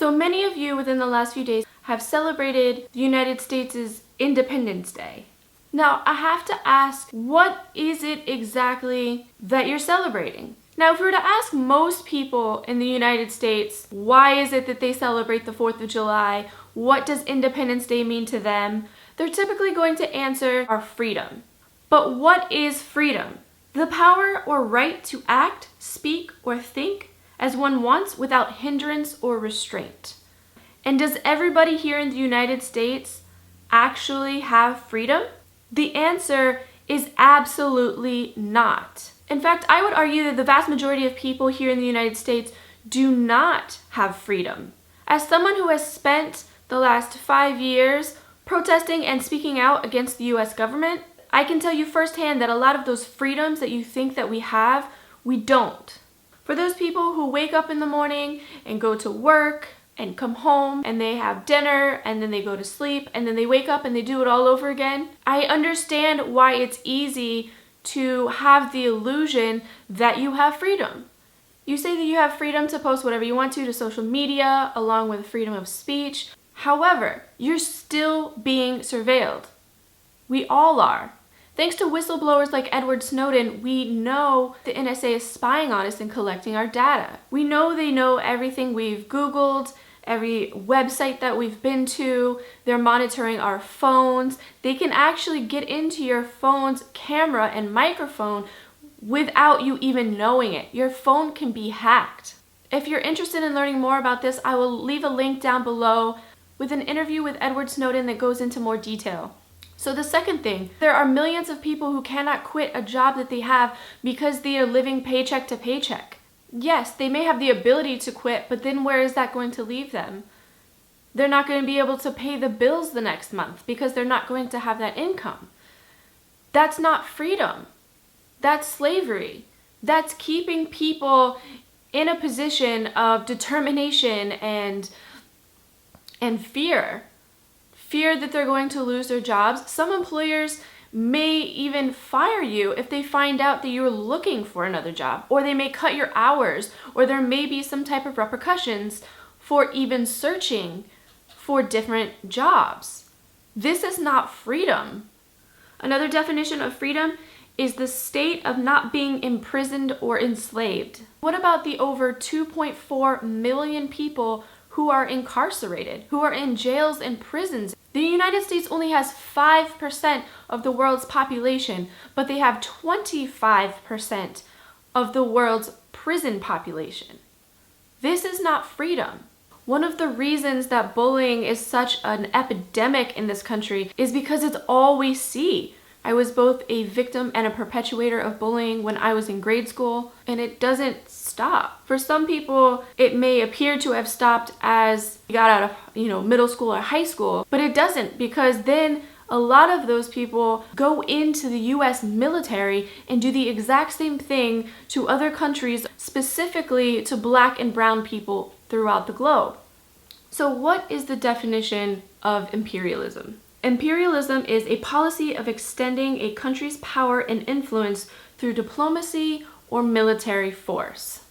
So many of you within the last few days have celebrated the United States' Independence Day. Now, I have to ask, what is it exactly that you're celebrating? Now, if we were to ask most people in the United States, why is it that they celebrate the 4th of July? What does Independence Day mean to them? They're typically going to answer our freedom. But what is freedom? The power or right to act, speak, or think as one wants without hindrance or restraint. And does everybody here in the United States actually have freedom? The answer is absolutely not. In fact, I would argue that the vast majority of people here in the United States do not have freedom. As someone who has spent the last 5 years protesting and speaking out against the US government, I can tell you firsthand that a lot of those freedoms that you think that we have, we don't. For those people who wake up in the morning and go to work and come home and they have dinner and then they go to sleep and then they wake up and they do it all over again, I understand why it's easy to have the illusion that you have freedom. You say that you have freedom to post whatever you want to social media, along with freedom of speech. However, you're still being surveilled. We all are. Thanks to whistleblowers like Edward Snowden, we know the NSA is spying on us and collecting our data. We know they know everything we've Googled, every website that we've been to. They're monitoring our phones. They can actually get into your phone's camera and microphone without you even knowing it. Your phone can be hacked. If you're interested in learning more about this, I will leave a link down below with an interview with Edward Snowden that goes into more detail. So the second thing, there are millions of people who cannot quit a job that they have because they are living paycheck to paycheck. Yes, they may have the ability to quit, but then where is that going to leave them? They're not going to be able to pay the bills the next month because they're not going to have that income. That's not freedom. That's slavery. That's keeping people in a position of determination and fear. Fear that they're going to lose their jobs. Some employers may even fire you if they find out that you're looking for another job, or they may cut your hours, or there may be some type of repercussions for even searching for different jobs. This is not freedom. Another definition of freedom is the state of not being imprisoned or enslaved. What about the over 2.4 million people who are incarcerated, who are in jails and prisons? The United States only has 5% of the world's population, but they have 25% of the world's prison population. This is not freedom. One of the reasons that bullying is such an epidemic in this country is because it's all we see. I was both a victim and a perpetuator of bullying when I was in grade school, and it doesn't stop. For some people, it may appear to have stopped as you got out of, middle school or high school, but it doesn't, because then a lot of those people go into the US military and do the exact same thing to other countries, specifically to Black and brown people throughout the globe. So what is the definition of imperialism? Imperialism is a policy of extending a country's power and influence through diplomacy or military force.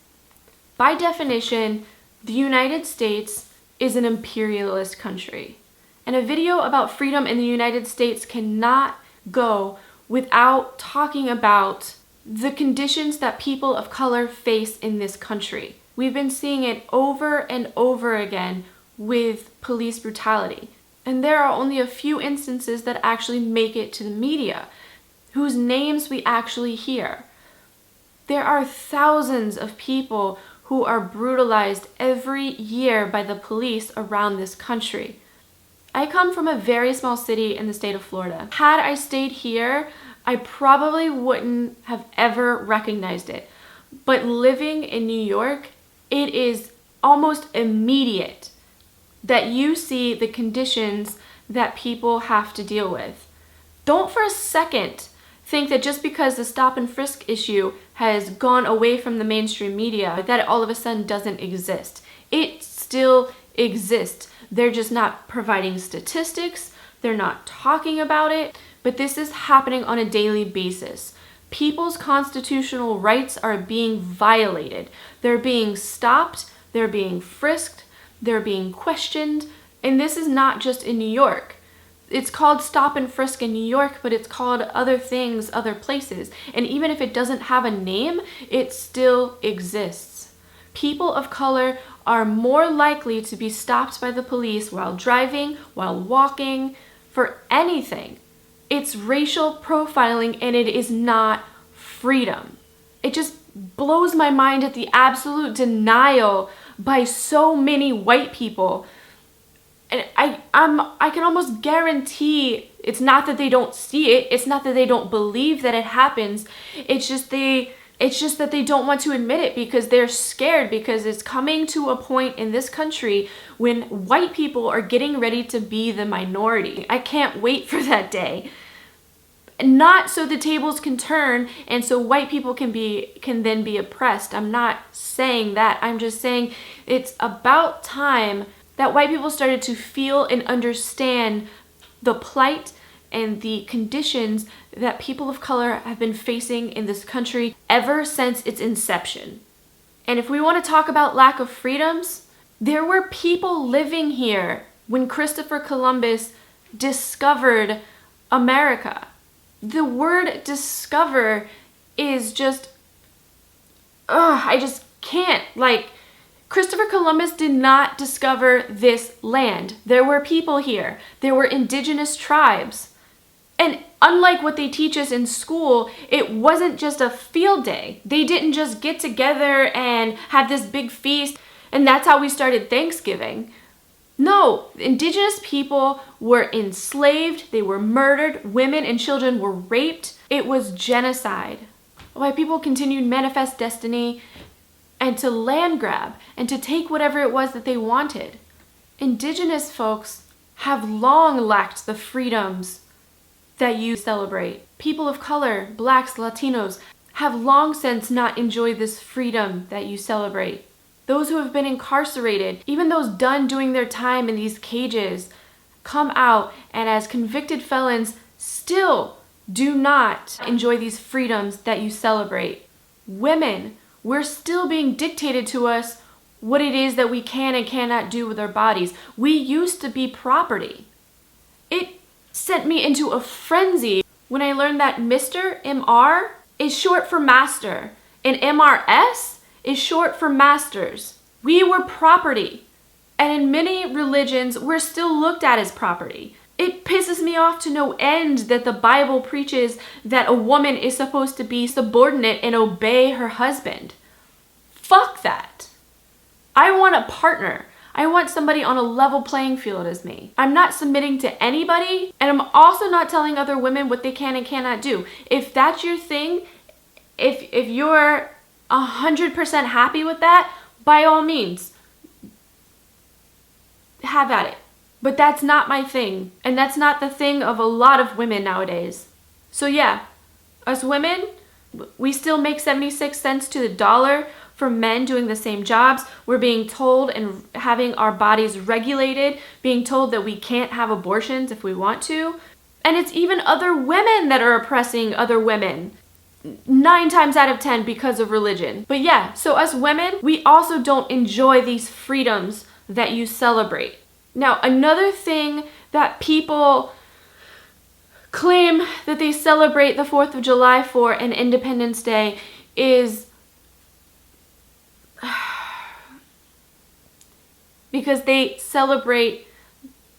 By definition, the United States is an imperialist country. And a video about freedom in the United States cannot go without talking about the conditions that people of color face in this country. We've been seeing it over and over again with police brutality. And there are only a few instances that actually make it to the media, whose names we actually hear. There are thousands of people who are brutalized every year by the police around this country. I come from a very small city in the state of Florida. Had I stayed here, I probably wouldn't have ever recognized it. But living in New York, it is almost immediate that you see the conditions that people have to deal with. Don't for a second think that just because the stop and frisk issue has gone away from the mainstream media, that it all of a sudden doesn't exist. It still exists. They're just not providing statistics, they're not talking about it, but this is happening on a daily basis. People's constitutional rights are being violated. They're being stopped, they're being frisked, they're being questioned. And this is not just in New York. It's called stop and frisk in New York, but it's called other things, other places. And even if it doesn't have a name, it still exists. People of color are more likely to be stopped by the police while driving, while walking, for anything. It's racial profiling, and it is not freedom. It just blows my mind at the absolute denial by so many white people. And I can almost guarantee it's not that they don't see it. It's not that they don't believe that it happens. It's just that they don't want to admit it because they're scared, because it's coming to a point in this country when white people are getting ready to be the minority. I can't wait for that day. Not so the tables can turn and so white people can then be oppressed. I'm not saying that. I'm just saying it's about time that white people started to feel and understand the plight and the conditions that people of color have been facing in this country ever since its inception. And if we want to talk about lack of freedoms, there were people living here when Christopher Columbus discovered America. The word discover is just, I just can't. Christopher Columbus did not discover this land. There were people here. There were indigenous tribes. And unlike what they teach us in school, it wasn't just a field day. They didn't just get together and have this big feast, and that's how we started Thanksgiving. No, indigenous people were enslaved, they were murdered, women and children were raped. It was genocide. White people continued manifest destiny and to land grab and to take whatever it was that they wanted. Indigenous folks have long lacked the freedoms that you celebrate. People of color, blacks, Latinos, have long since not enjoyed this freedom that you celebrate. Those who have been incarcerated, even those done doing their time in these cages, come out and as convicted felons still do not enjoy these freedoms that you celebrate. Women, we're still being dictated to us what it is that we can and cannot do with our bodies. We used to be property. It sent me into a frenzy when I learned that Mr. MR is short for master and MRS is short for masters. We were property. And in many religions, we're still looked at as property. It pisses me off to no end that the Bible preaches that a woman is supposed to be subordinate and obey her husband. Fuck that. I want a partner. I want somebody on a level playing field as me. I'm not submitting to anybody, and I'm also not telling other women what they can and cannot do. If that's your thing, if you're 100% happy with that, by all means, have at it. But that's not my thing, and that's not the thing of a lot of women nowadays. So yeah, us women, we still make 76 cents to the dollar for men doing the same jobs. We're being told and having our bodies regulated, being told that we can't have abortions if we want to. And it's even other women that are oppressing other women. 9 times out of 10 because of religion. But yeah, so us women, we also don't enjoy these freedoms that you celebrate. Now, another thing that people claim that they celebrate the 4th of July for and Independence Day is because they celebrate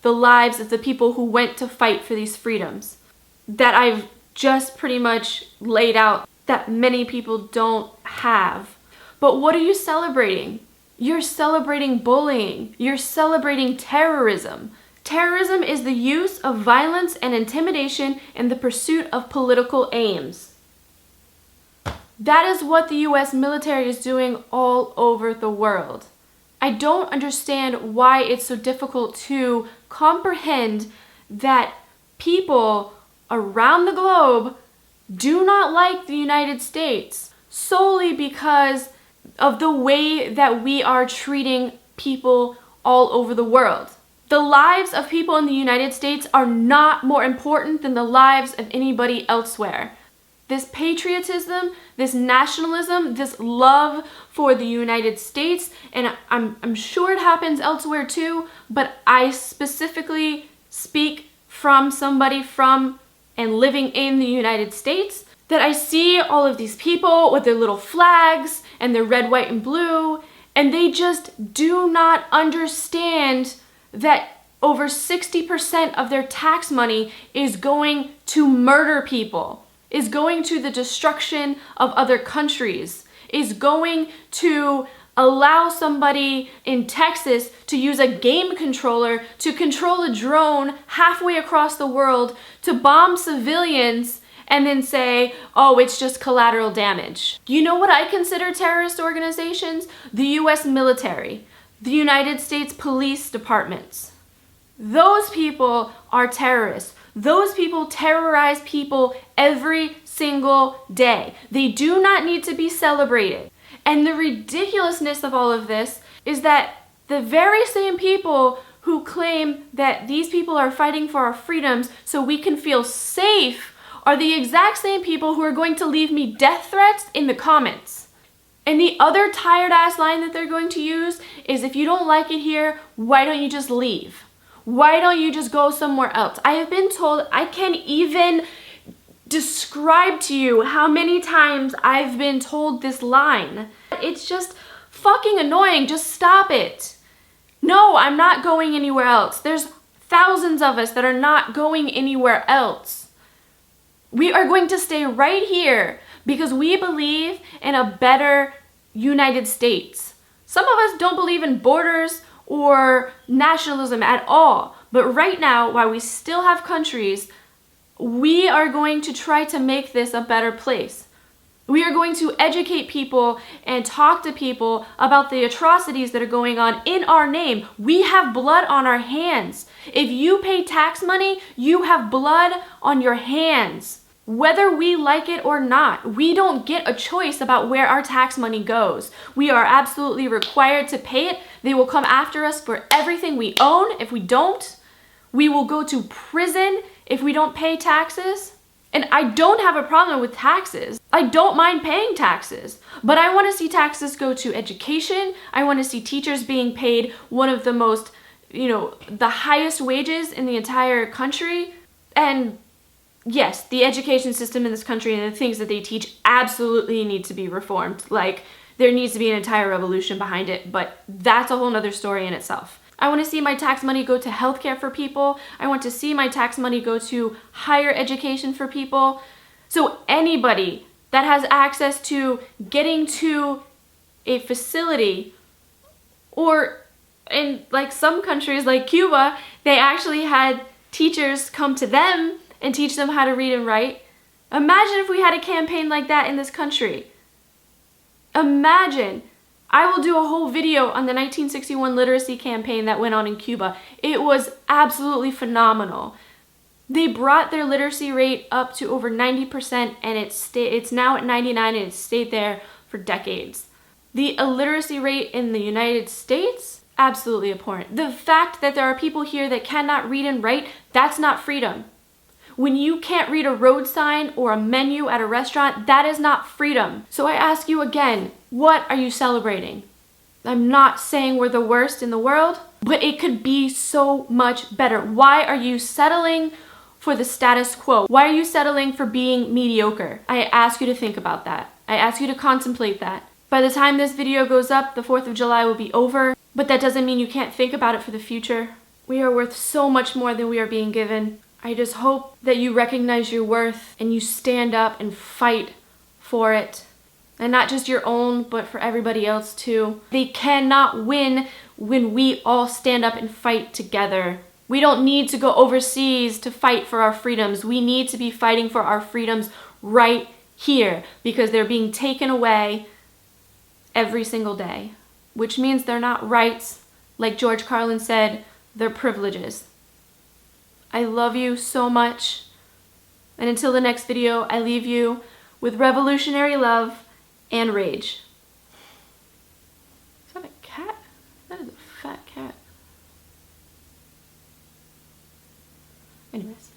the lives of the people who went to fight for these freedoms that I've just pretty much laid out that many people don't have. But what are you celebrating? You're celebrating bullying. You're celebrating terrorism. Terrorism is the use of violence and intimidation in the pursuit of political aims. That is what the US military is doing all over the world. I don't understand why it's so difficult to comprehend that people around the globe do not like the United States solely because of the way that we are treating people all over the world. The lives of people in the United States are not more important than the lives of anybody elsewhere. this patriotism, this nationalism, this love for the United States, and I'm sure it happens elsewhere too, but I specifically speak from somebody from and living in the United States, that I see all of these people with their little flags and their red, white, and blue, and they just do not understand that over 60% of their tax money is going to murder people, is going to the destruction of other countries, is going to allow somebody in Texas to use a game controller to control a drone halfway across the world to bomb civilians and then say, oh, it's just collateral damage. You know what I consider terrorist organizations? The US military, the United States police departments. Those people are terrorists. Those people terrorize people every single day. They do not need to be celebrated. And the ridiculousness of all of this is that the very same people who claim that these people are fighting for our freedoms so we can feel safe are the exact same people who are going to leave me death threats in the comments. And the other tired ass line that they're going to use is, if you don't like it here, why don't you just leave? Why don't you just go somewhere else? I have been told, I can't even describe to you how many times I've been told this line. It's just fucking annoying. Just stop it. No, I'm not going anywhere else. There's thousands of us that are not going anywhere else. We are going to stay right here because we believe in a better United States. Some of us don't believe in borders or nationalism at all. But right now, while we still have countries, we are going to try to make this a better place. We are going to educate people and talk to people about the atrocities that are going on in our name. We have blood on our hands. If you pay tax money, you have blood on your hands. Whether we like it or not, we don't get a choice about where our tax money goes. We are absolutely required to pay it. They will come after us for everything we own if we don't. We will go to prison if we don't pay taxes. And I don't have a problem with taxes. I don't mind paying taxes. But I want to see taxes go to education. I want to see teachers being paid one of the most, the highest wages in the entire country. And yes, the education system in this country and the things that they teach absolutely need to be reformed. Like, there needs to be an entire revolution behind it, but that's a whole nother story in itself. I want to see my tax money go to healthcare for people. I want to see my tax money go to higher education for people. So anybody that has access to getting to a facility, or in like some countries like Cuba, they actually had teachers come to them and teach them how to read and write. Imagine if we had a campaign like that in this country. Imagine. I will do a whole video on the 1961 literacy campaign that went on in Cuba. It was absolutely phenomenal. They brought their literacy rate up to over 90%, and it's now at 99, and it's stayed there for decades. The illiteracy rate in the United States, absolutely abhorrent. The fact that there are people here that cannot read and write, that's not freedom. When you can't read a road sign or a menu at a restaurant, that is not freedom. So I ask you again, what are you celebrating? I'm not saying we're the worst in the world, but it could be so much better. Why are you settling for the status quo? Why are you settling for being mediocre? I ask you to think about that. I ask you to contemplate that. By the time this video goes up, the 4th of July will be over, but that doesn't mean you can't think about it for the future. We are worth so much more than we are being given. I just hope that you recognize your worth and you stand up and fight for it. And not just your own, but for everybody else too. They cannot win when we all stand up and fight together. We don't need to go overseas to fight for our freedoms. We need to be fighting for our freedoms right here, because they're being taken away every single day. Which means they're not rights. Like George Carlin said, they're privileges. I love you so much. And until the next video, I leave you with revolutionary love and rage. Is that a cat? That is a fat cat. Anyways.